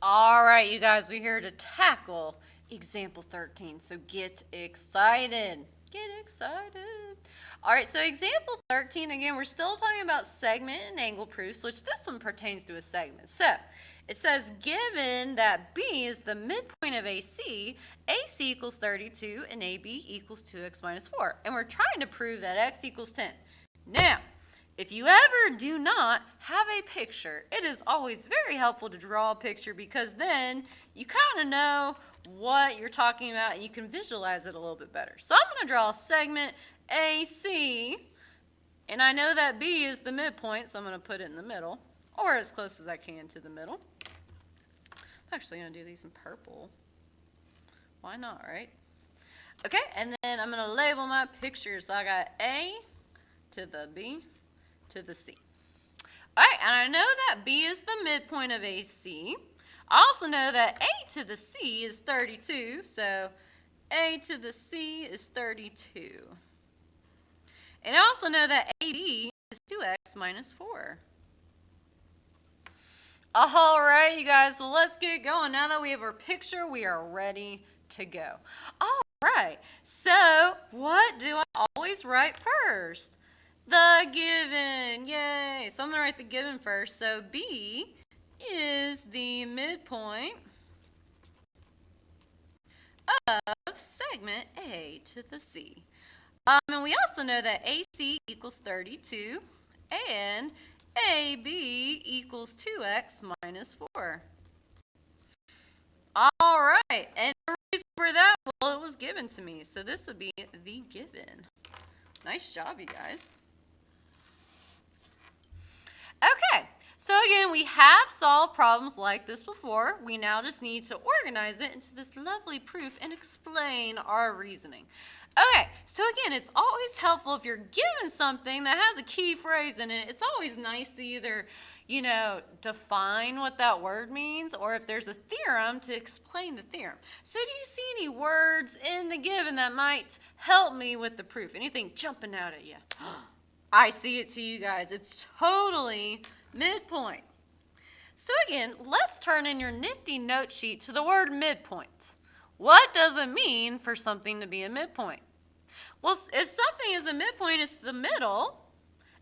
All right, you guys, we're here to tackle example 13. So get excited. Get excited. All right, so example 13, again, we're still talking about segment and angle proofs, which this one pertains to a segment. So it says, given that B is the midpoint of AC equals 32 and AB equals 2x minus 4. And we're trying to prove that x equals 10. Now, if you ever do not have a picture, it is always very helpful to draw a picture because then you kind of know what you're talking about and you can visualize it a little bit better. So I'm going to draw a segment AC, and I know that B is the midpoint, so I'm going to put it in the middle, or as close as I can to the middle. I'm actually going to do these in purple. Why not, right? Okay, and then I'm going to label my picture. So I got A to the B to the C. All right, and I know that B is the midpoint of AC. I also know that A to the C is 32, so A to the C is 32. And I also know that AB is 2x minus 4. All right, you guys, well, let's get going. Now that we have our picture, we are ready to go. All right, so what do I always write first? The given, yay. So I'm going to write the given first. So B is the midpoint of segment A to the C. And we also know that AC equals 32 and AB equals 2x minus 4. All right, and the reason for that, well, it was given to me. So this would be the given. Nice job, you guys. Okay, so again, we have solved problems like this before. We now just need to organize it into this lovely proof and explain our reasoning. Okay, so again, it's always helpful if you're given something that has a key phrase in it, it's always nice to either, define what that word means, or if there's a theorem, to explain the theorem. So do you see any words in the given that might help me with the proof? Anything jumping out at you? I see it to you guys. It's totally midpoint. So again, let's turn in your nifty note sheet to the word midpoint. What does it mean for something to be a midpoint? Well, if something is a midpoint, it's the middle,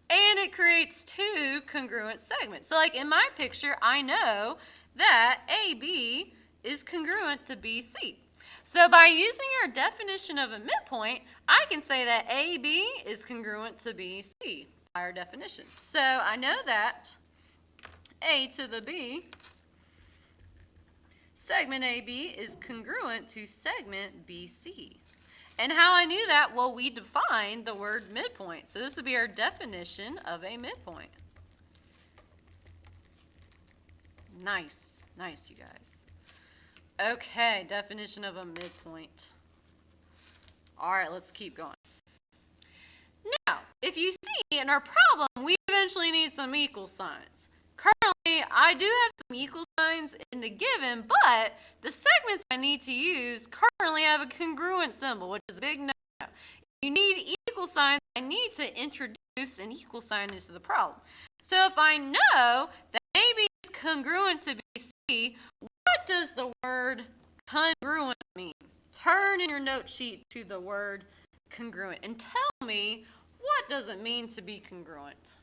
and it creates two congruent segments. So like in my picture, I know that AB is congruent to BC. So by using our definition of a midpoint, I can say that AB is congruent to BC by our definition. So I know that A to the B, segment AB is congruent to segment BC. And how I knew that? Well, we defined the word midpoint. So this would be our definition of a midpoint. Nice, nice, you guys. Okay, definition of a midpoint. All right, let's keep going. Now, if you see in our problem, we eventually need some equal signs. Currently, I do have some equal signs in the given, but the segments I need to use currently have a congruent symbol, which is a big no. If you need equal signs, I need to introduce an equal sign into the problem. So if I know that AB is congruent to BC, what does the word congruent mean? Turn in your note sheet to the word congruent and tell me, what does it mean to be congruent?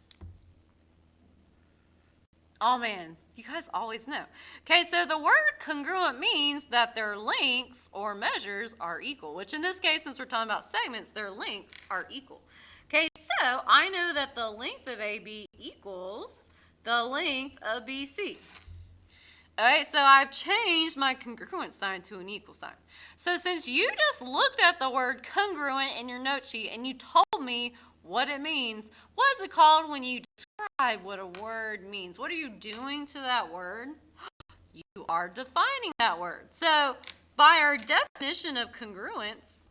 Oh man, you guys always know. Okay, so the word congruent means that their lengths or measures are equal, which in this case, since we're talking about segments, their lengths are equal. Okay, so I know that the length of AB equals the length of BC. All right, so I've changed my congruent sign to an equal sign. So since you just looked at the word congruent in your note sheet and you told me what it means, what is it called when you describe what a word means? What are you doing to that word? You are defining that word. So by our definition of congruence,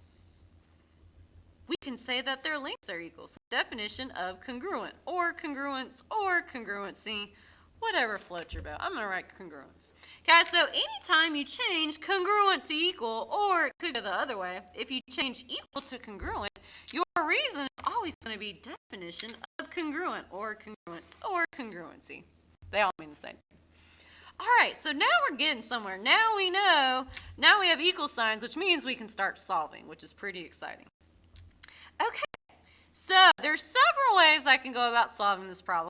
we can say that their lengths are equal. So definition of congruent or congruence or congruency, whatever floats your boat. I'm going to write congruence. Okay, so anytime you change congruent to equal, or it could go the other way, if you change equal to congruent, your reason is always going to be definition of congruent or congruence or congruency. They all mean the same thing. All right, so now we're getting somewhere. Now we know, now we have equal signs, which means we can start solving, which is pretty exciting. Okay, so there's several ways I can go about solving this problem.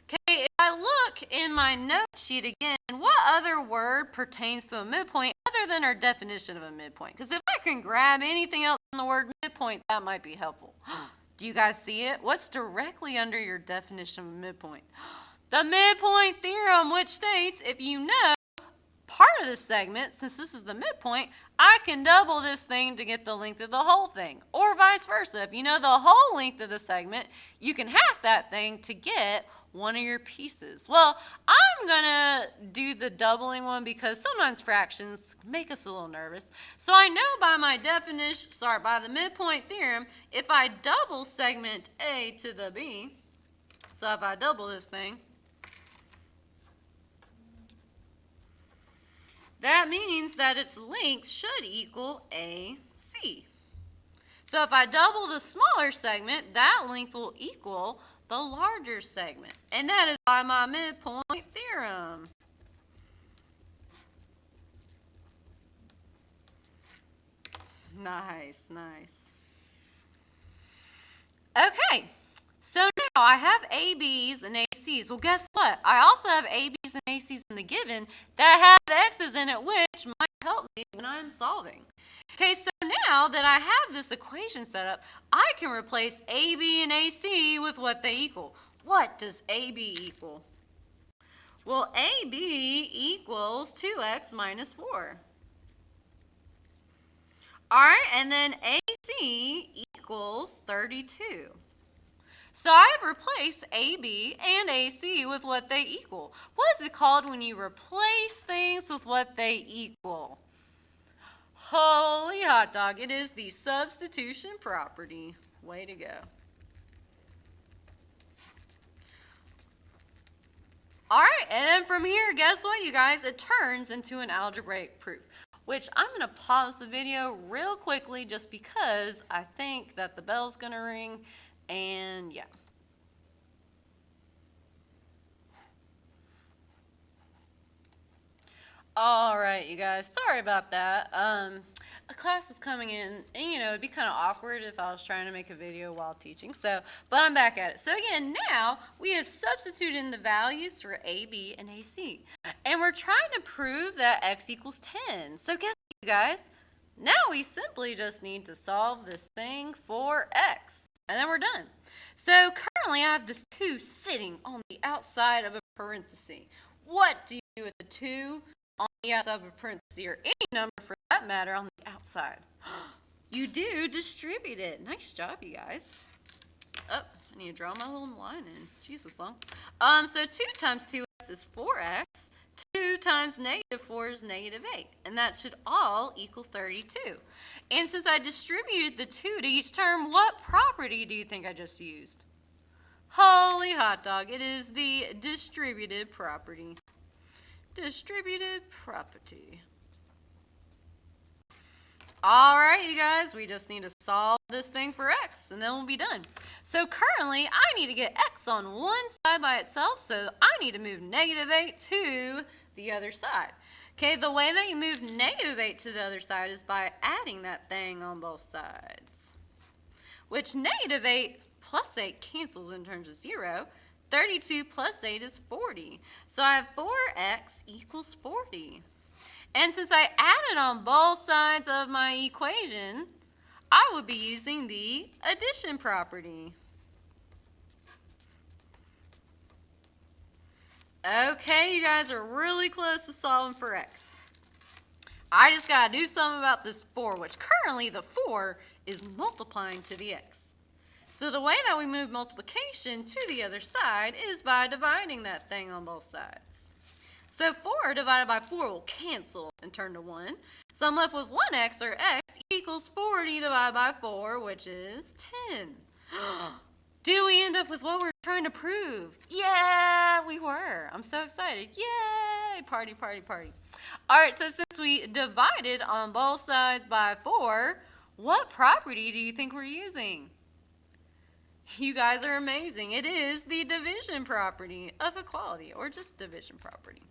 Okay, if I look in my note sheet again, what other word pertains to a midpoint other than our definition of a midpoint? Because if I can grab anything else from the word midpoint, that might be helpful. Do you guys see it? What's directly under your definition of a midpoint? The midpoint theorem, which states if you know part of the segment, since this is the midpoint, I can double this thing to get the length of the whole thing. Or vice versa. If you know the whole length of the segment, you can half that thing to get one of your pieces. Well, I'm going to do the doubling one because sometimes fractions make us a little nervous. So I know by my definition, by the midpoint theorem, if I double segment A to the B, so if I double this thing, that means that its length should equal AC. So if I double the smaller segment, that length will equal the larger segment. And that is by my midpoint theorem. Nice, nice. Okay, so now I have ABs and ACs. Well, guess what? I also have ABs and ACs in the given that have X's in it, which might help me when I'm solving. Okay, so now that I have this equation set up, I can replace AB and AC with what they equal. What does AB equal? Well, AB equals 2x minus 4. All right, and then AC equals 32. So I've replaced AB and AC with what they equal. What is it called when you replace things with what they equal? Holy hot dog, it is the substitution property. Way to go. All right, and then from here, guess what, you guys? It turns into an algebraic proof, which I'm going to pause the video real quickly just because I think that the bell's going to ring, and yeah. All right, you guys, sorry about that. A class was coming in, and it'd be kind of awkward if I was trying to make a video while teaching. So, but I'm back at it. So again, now we have substituted in the values for AB and AC, and we're trying to prove that x equals 10. So guess what, you guys? Now we simply just need to solve this thing for x, and then we're done. So currently I have this 2 sitting on the outside of a parenthesis. What do you do with the 2 on the outside of a parenthesis, or any number for that matter on the outside? You do distribute it. Nice job, you guys. Oh, I need to draw my little line in. Jesus long. So 2 times 2x is 4x. 2 times negative 4 is negative 8. And that should all equal 32. And since I distributed the 2 to each term, what property do you think I just used? Holy hot dog. It is the distributed property. Distributed property. All right, you guys, we just need to solve this thing for x, and then we'll be done. So currently, I need to get x on one side by itself, so I need to move negative 8 to the other side. Okay, the way that you move negative 8 to the other side is by adding that thing on both sides, which negative 8 plus 8 cancels in terms of 0. 32 plus 8 is 40. So I have 4x equals 40. And since I added on both sides of my equation, I would be using the addition property. Okay, you guys are really close to solving for x. I just got to do something about this 4, which currently the 4 is multiplying to the x. So the way that we move multiplication to the other side is by dividing that thing on both sides. So 4 divided by 4 will cancel and turn to 1. So I'm left with 1x, or x equals 40 divided by 4, which is 10. Do we end up with what we're trying to prove? Yeah, we were. I'm so excited. Yay! Party, party, party. All right, so since we divided on both sides by 4, what property do you think we're using? You guys are amazing. It is the division property of equality, or just division property.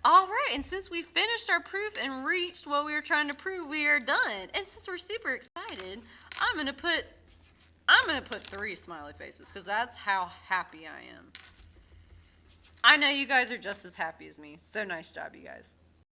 All right, and since we finished our proof and reached what we were trying to prove, we are done. And since we're super excited, I'm gonna put 3 smiley faces because that's how happy I am. I know you guys are just as happy as me. So nice job, you guys.